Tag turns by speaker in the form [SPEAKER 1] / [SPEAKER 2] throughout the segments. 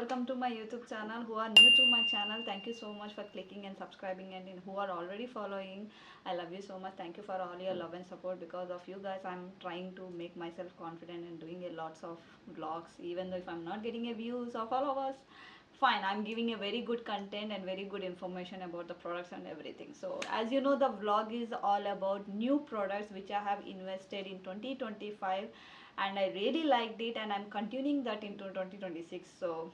[SPEAKER 1] welcome to my YouTube channel. Who are new to my channel, thank you so much for clicking and subscribing, and who are already following, I love you so much. Thank you for all your love and support. Because of you guys, I'm trying to make myself confident and doing a lots of vlogs, even though if I'm not getting a views or followers, fine, I'm giving a very good content and very good information about the products and everything. So as you know, the vlog is all about new products which I have invested in 2025, and I really liked it, and I'm continuing that into 2026. So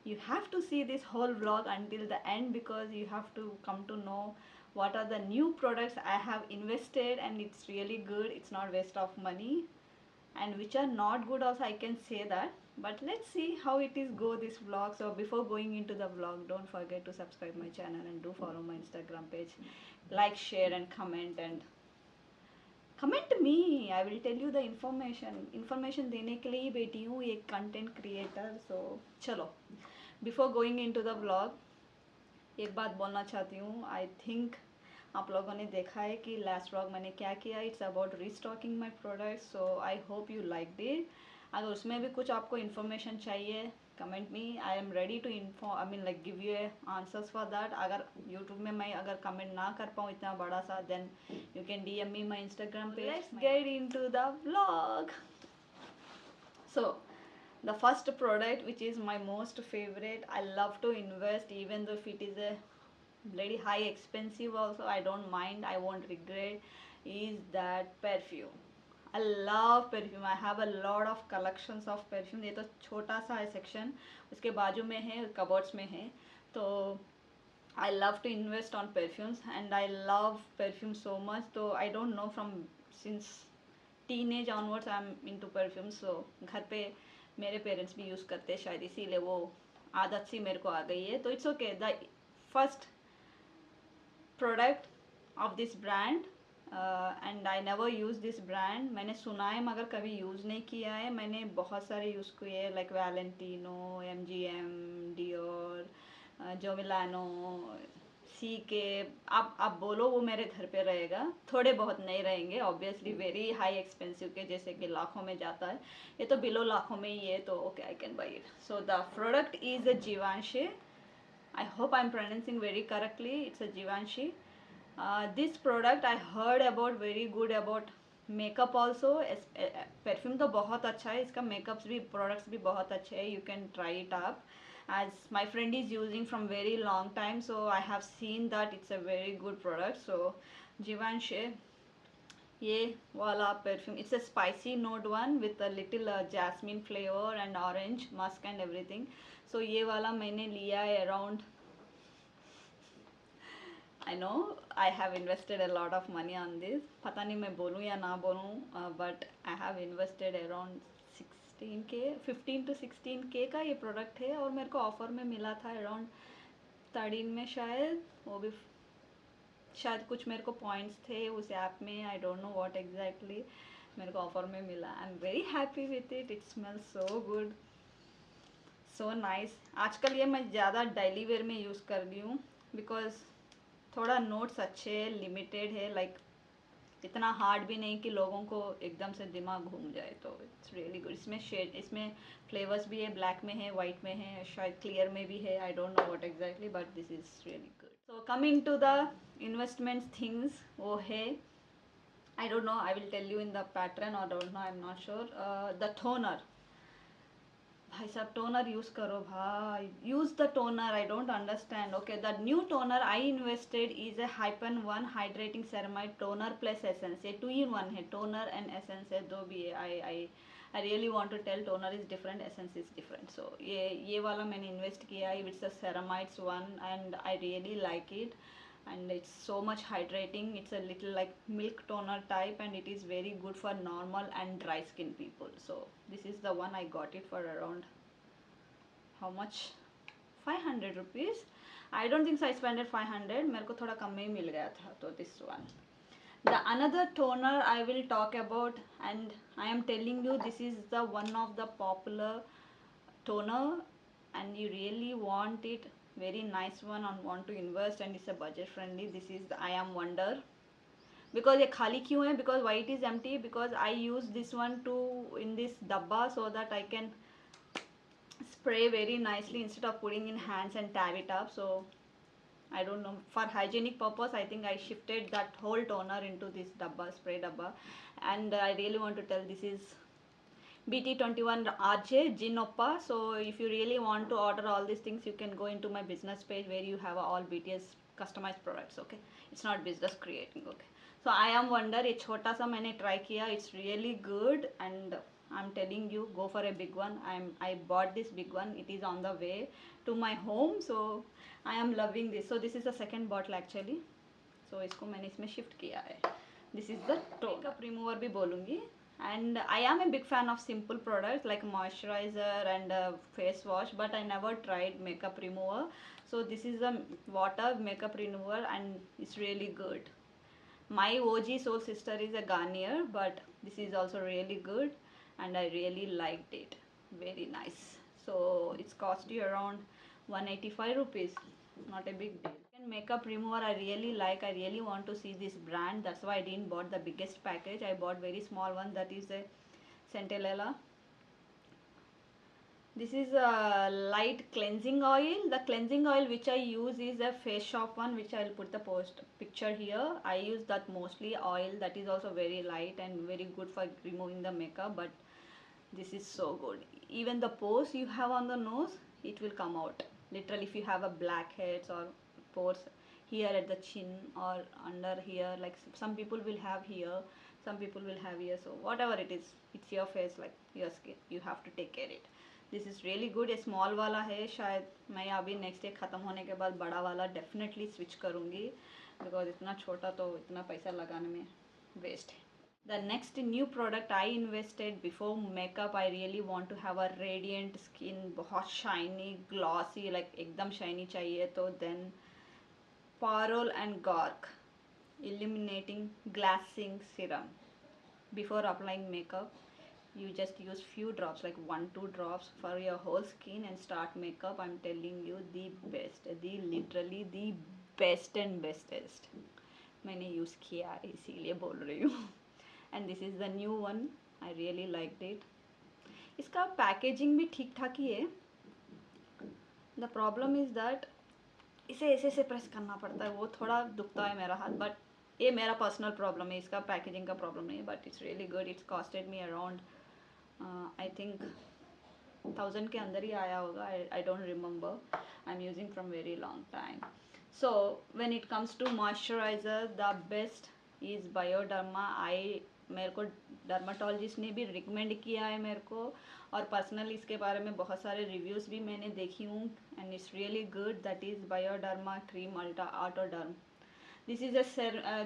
[SPEAKER 1] you have to see this whole vlog until the end, because you have to come to know what are the new products I have invested, and it's really good, it's not waste of money. And which are not good also, I can say that. But let's see how it is go this vlog. So before going into the vlog, don't forget to subscribe my channel and do follow my Instagram page. Like, share and comment me. I will tell you the information देने के लिए ही बैठी हूँ, एक content creator. So चलो, before going into the vlog एक बात बोलना चाहती हूँ. आई थिंक आप लोगों ने देखा है कि लास्ट व्लॉग मैंने क्या किया. It's about restocking my products. So I hope you like it. अगर उसमें भी कुछ आपको इन्फॉर्मेशन चाहिए, comment me. I am ready to inform, I mean like give you answers for that. अगर यूट्यूब में मैं अगर कमेंट ना कर पाऊँ इतना बड़ा सा, then you can DM me my Instagram page. Let's get into the vlog. So the first product, which is my most favorite, I love to invest, even though if it is a very high expensive also, I don't mind, I won't regret, is that perfume. I love perfume. I have a lot of collections of perfume. ये तो छोटा सा है section, उसके बाजू में है, cupboards में है. तो I love to invest on perfumes, and I love perfume so much. तो I don't know, from since teenage onwards I'm into perfume. So घर पे मेरे पेरेंट्स भी यूज़ करते हैं शायद, इसीलिए वो आदत सी मेरे को आ गई है. तो it's okay. The first product of this brand, and I never use this brand. मैंने सुना है मगर कभी यूज़ नहीं किया है. मैंने बहुत सारे यूज़ किए हैं, लाइक वैलेंटिनो, MGM, डियोर, जो मिलानो, CK. आप बोलो वो मेरे घर पे रहेगा. थोड़े बहुत नहीं रहेंगे ऑब्वियसली, वेरी हाई एक्सपेंसिव के जैसे कि लाखों में जाता है. ये तो बिलो लाखों में ही है, तो okay, I can buy it. So the product is a Givenchy. I hope I'm pronouncing very correctly. It's a Givenchy. This product I heard about very good about makeup also. Perfume तो बहुत अच्छा है, इसका makeups भी, products भी बहुत अच्छे हैं. You can try it up. As my friend is using from very long time, so I have seen that it's a very good product. So Givenchy, ये वाला perfume, it's a spicy note one with a little jasmine flavor and orange musk and everything. So ये वाला मैंने लिया है around, I know I have invested a lot of money on this. पता नहीं मैं बोलूँ या ना बोलूँ, but I have invested around 16K, 15 to 16K का ये प्रोडक्ट है. और मेरे को ऑफ़र में मिला था अराउंड 13 में शायद. वो भी शायद कुछ मेरे को पॉइंट्स थे उस ऐप में. आई डोंट नो व्हाट एग्जैक्टली, मेरे को ऑफ़र में मिला. I am very happy with it. It smells so good, so nice. आजकल ये मैं ज़्यादा डेली वेयर में यूज़ कर रही हूँ, बिकॉज थोड़ा नोट्स अच्छे, लिमिटेड है, लाइक इतना हार्ड भी नहीं कि लोगों को एकदम से दिमाग घूम जाए. तो इट्स रियली गुड. इसमें शेड, इसमें फ्लेवर्स भी है, ब्लैक में है, वाइट में है, शायद क्लियर में भी है. I don't know what exactly, but this is really good. So coming to the investments things, वो है, I don't know, I will tell you in the pattern, और don't know, I am not sure. The toner, भाई साहब toner use करो भाई, use the toner. I don't understand. Okay, the new toner I invested is a Hyphen 1 hydrating ceramide toner plus essence. ये 2 in 1 है, toner and essence है, दो भी है. I really want to tell, toner is different, essence is different. So ये वाला मैंने invest किया है. It's a ceramides one, and I really like it, and it's so much hydrating. It's a little like milk toner type, and it is very good for normal and dry skin people. So this is the one I got it for around, how much, 500 rupees. I don't think so I spent it 500. मेरे को थोड़ा कम में ही मिल गया था. तो this one, the another toner I will talk about, and I am telling you, this is the one of the popular toner, and you really want it, very nice one, and want to invest, and it's a budget friendly. This is the I Am Wonder. Because ये खाली क्यों है, because why it is empty, because I use this one to in this dabba, so that I can spray very nicely instead of putting in hands and tab it up. So I don't know, for hygienic purpose I think I shifted that whole toner into this dabba, spray dabba. And I really want to tell, this is BT21 RJ Ginoppa. So if you really want to order all these things, you can go into my business page where you have all BTS customized products. Okay, it's not business creating. Okay, so I am wonder, ये छोटा सा मैंने try किया, it's really good, and I'm telling you, go for a big one. I bought this big one. It is on the way to my home, so I am loving this. So this is the second bottle actually. So इसको मैंने इसमें shift किया है. This is the makeup remover भी बोलूँगी. And I am a big fan of simple products like moisturizer and face wash, but I never tried makeup remover. So this is a water makeup remover and it's really good. My OG soul sister is a Garnier, but this is also really good and I really liked it. Very nice. So it's cost you around 185 rupees. Not a big deal. And makeup remover I really like. I really want to see this brand. That's why I didn't bought the biggest package. I bought very small one, that is a Centinela. This is a light cleansing oil. The cleansing oil which I use is a Face Shop one, which I'll put the post picture here. I use that mostly oil. That is also very light and very good for removing the makeup, but this is so good. Even the pores you have on the nose, it will come out. Literally, if you have a blackheads or pores here at the chin or under here, like some people will have here, some people will have here. So whatever it is, it's your face, like your skin. You have to take care of it. This is really good. ये small वाला है, शायद मैं अभी next day ख़त्म होने के बाद बड़ा वाला डेफिनेटली स्विच करूँगी, बिकॉज इतना छोटा तो इतना पैसा लगाने में वेस्ट है. The next new product I invested before makeup, I really want to have a radiant skin, बहुत shiny, glossy, like एकदम shiny चाहिए तो then Parol and Gork illuminating glassing serum. Before applying makeup, you just use few drops, like 1-2 drops for your whole skin and start makeup. I'm telling you, the best, the literally the best and bestest. मैंने use किया है इसीलिए बोल रही हूँ. And this is the new one. I really like it. इसका packaging भी ठीक ठाक ही है. द प्रॉब्लम इज़ दैट इसे ऐसे ऐसे प्रेस करना पड़ता है, वो थोड़ा दुखता है मेरा हाथ. बट ये मेरा पर्सनल प्रॉब्लम है, इसका पैकेजिंग का प्रॉब्लम नहीं है. But it's really good. It's costed me around I think 1000 के अंदर ही आया होगा. I don't remember. I am using from very long time. So when it comes to moisturiser, the best is Bioderma. मेरे को dermatologist ने भी recommend किया है मेरे को, और पर्सनली इसके बारे में बहुत सारे रिव्यूज़ भी मैंने देखी हूँ and it's really good. That is Bioderma cream ultra Atoderm. This is a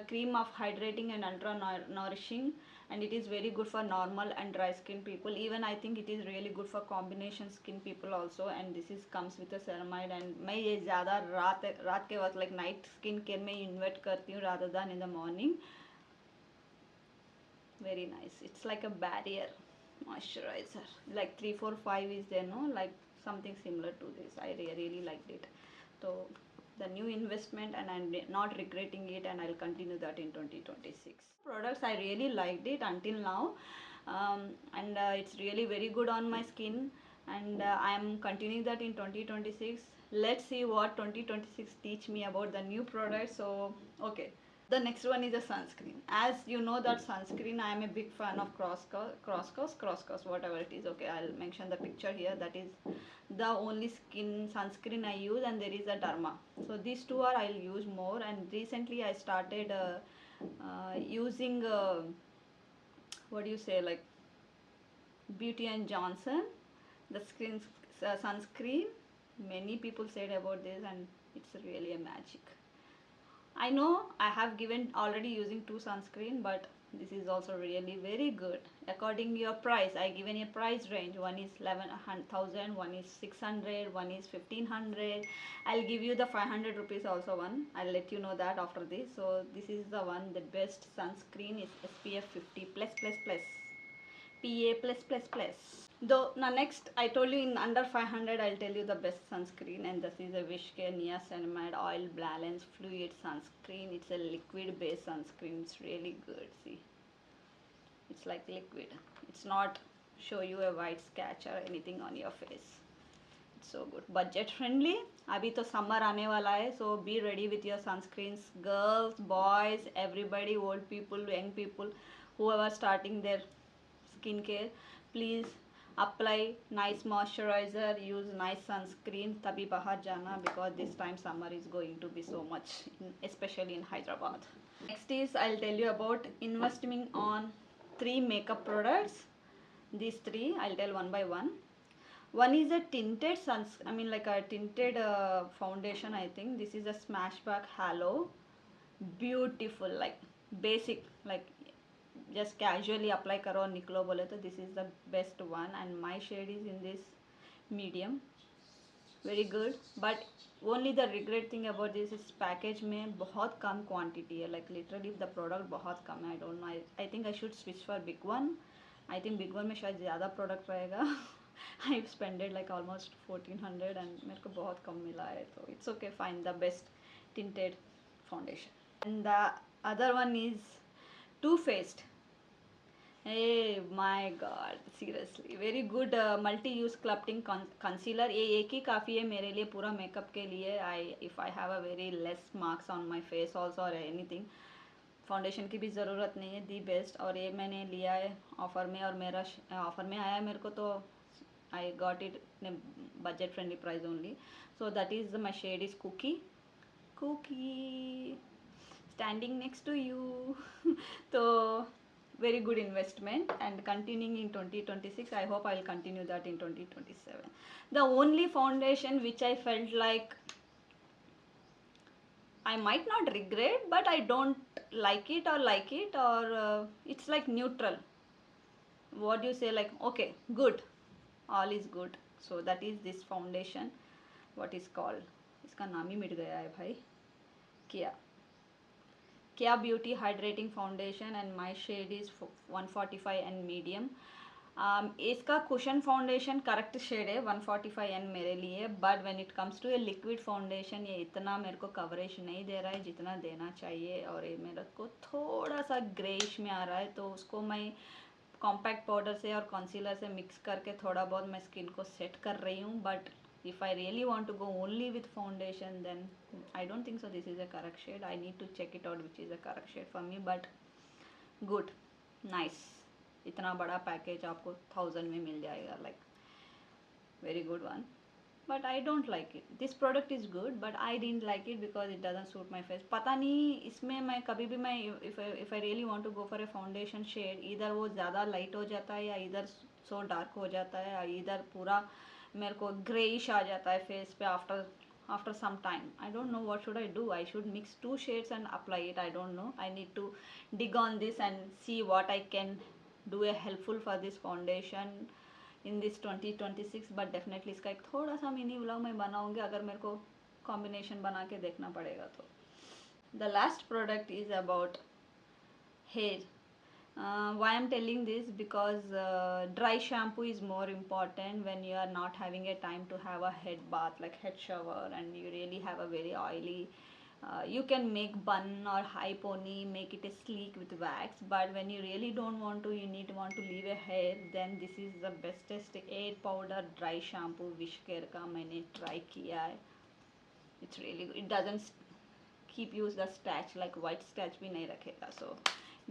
[SPEAKER 1] cream of hydrating and ultra nourishing, and it is very good for normal and dry skin people. Even I think it is really good for combination skin people also. And this is comes with a ceramide. And मैं ये ज़्यादा रात के वक्त like night skin care में invest करती हूँ rather than in the morning. Very nice. It's like a barrier moisturizer. Like 3, 4, 5 is there, no? Like something similar to this. I really liked it. So the new investment, and I'm not regretting it, and I'll continue that in 2026. Products, I really liked it until now, and it's really very good on my skin, and I am continuing that in 2026. Let's see what 2026 teach me about the new products. So okay, the next one is a sunscreen. As you know that sunscreen, I am a big fan of Crosscos, whatever it is. Okay, I'll mention the picture here. That is the only skin sunscreen I use, and there is a Derma. So these two are I'll use more. And recently I started using what do you say, like Beauty and Johnson, the sunscreen. Many people said about this, and it's really a magic. I know I have given already using 2 sunscreen, but this is also really very good. According to your price, I given a price range. One is 11,000, one is 600, one is 1500. I'll give you the 500 rupees also one. I'll let you know that after this. So this is the one, the best sunscreen is SPF 50 plus plus plus. PA plus plus plus. Though now next I told you in under 500 I'll tell you the best sunscreen, and this is a Wishcare Niacinamide Oil Balance Fluid Sunscreen. It's a liquid based sunscreen. It's really good. See, it's like liquid. It's not show you a white scratch or anything on your face. So good, budget friendly. अभी तो summer आने वाला है, so be ready with your sunscreens, girls, boys, everybody, old people, young people, whoever starting their skincare, please apply nice moisturizer, use nice sunscreen, तभी बाहर जाना, because this time summer is going to be so much, especially in Hyderabad. Next is I'll tell you about investing on 3 makeup products. These 3 I'll tell one by one. One is a tinted like a tinted foundation. I think this is a Smashback Halo. Beautiful, like basic, like just casually apply karo और निकलो बोले तो this is the best one, and my shade is in this medium. Very good, but only the regret thing about this is package में बहुत कम quantity है, like literally the product बहुत कम है. I don't know, I think I should switch for big one. I think big one में शायद ज़्यादा product रहेगा. I've spent like almost 1400 and मेरे को बहुत कम मिला है, तो it's okay, fine, the best tinted foundation. And the other one is Too Faced. Hey my god, seriously very good multi-use sculpting concealer. ये एक ही काफ़ी है मेरे लिए पूरा मेकअप के लिए. If I have a very less marks on my face also or anything, foundation की भी ज़रूरत नहीं है, दी बेस्ट. और ये मैंने लिया है ऑफ़र में, और मेरा ऑफ़र में आया है मेरे को, तो I got it in budget friendly price only. So that is my shade is cookie standing next to you. तो very good investment, and continuing in 2026, I hope I'll continue that in 2027. The only foundation which I felt like I might not regret, but I don't like it, or it's like neutral. What do you say, like okay, good, all is good. So that is this foundation. What is called, इसका नाम ही मिट गया है भाई, Kia Beauty Hydrating Foundation, and my shade is 145N medium. इसका cushion foundation correct shade है 145N मेरे लिए, but when it comes to a liquid foundation ये इतना मेरे को कवरेज नहीं दे रहा है जितना देना चाहिए, और ये मेरे को थोड़ा सा ग्रेइश में आ रहा है. तो उसको मैं कॉम्पैक्ट पाउडर से और कंसीलर से मिक्स करके थोड़ा बहुत मैं स्किन को सेट कर रही हूँ. But if I really want to go only with foundation, then I don't think so this is a correct shade. I need to check it out which is a correct shade for me, but good, nice. इतना बड़ा package आपको 1000 में मिल जाएगा, like very good one. But I don't like it. This product is good, but I didn't like it because it doesn't suit my face. पता नहीं इसमें मैं कभी भी मैं if I really want to go for a foundation shade, either वो ज़्यादा light हो जाता है, या इधर so डार्क हो जाता है, या इधर पूरा मेरे को ग्रेइश आ जाता है फेस पे after some time. I don't know what should I do. I should mix 2 shades and apply it. I don't know. I need to dig on this and see what I can do a helpful for this foundation in this 2026. But definitely इसका एक थोड़ा सा mini vlog मैं बनाऊंगी अगर मेरे को combination बना के देखना पड़ेगा तो. The last product is about hair. Why I'm telling this, because dry shampoo is more important when you are not having a time to have a head bath, like head shower, and you really have a very oily, you can make bun or high pony, make it a sleek with wax. But when you really don't want to, you want to leave a hair, then this is the bestest 8 powder dry shampoo Wishcare का मैंने try किया है. It's really good. It doesn't keep you the starch, like white starch भी नहीं रखेगा. So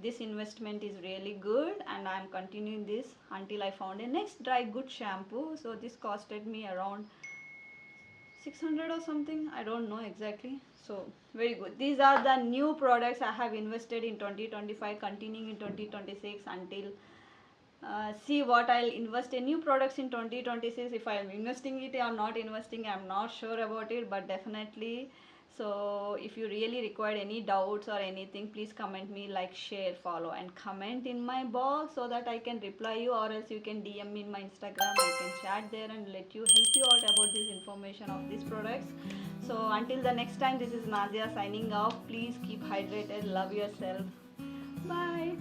[SPEAKER 1] this investment is really good, and I am continuing this until I found a next dry good shampoo. So this costed me around 600 or something, I don't know exactly. So very good. These are the new products I have invested in 2025, continuing in 2026 until see what I'll invest in new products in 2026. If I'm investing it or not investing, I'm not sure about it, but definitely. So if you really require any doubts or anything, please comment me, like, share, follow, and comment in my box so that I can reply you, or else you can DM me in my Instagram. I can chat there and help you out about this information of these products. So until the next time, this is Nadia signing off. Please keep hydrated, love yourself. Bye.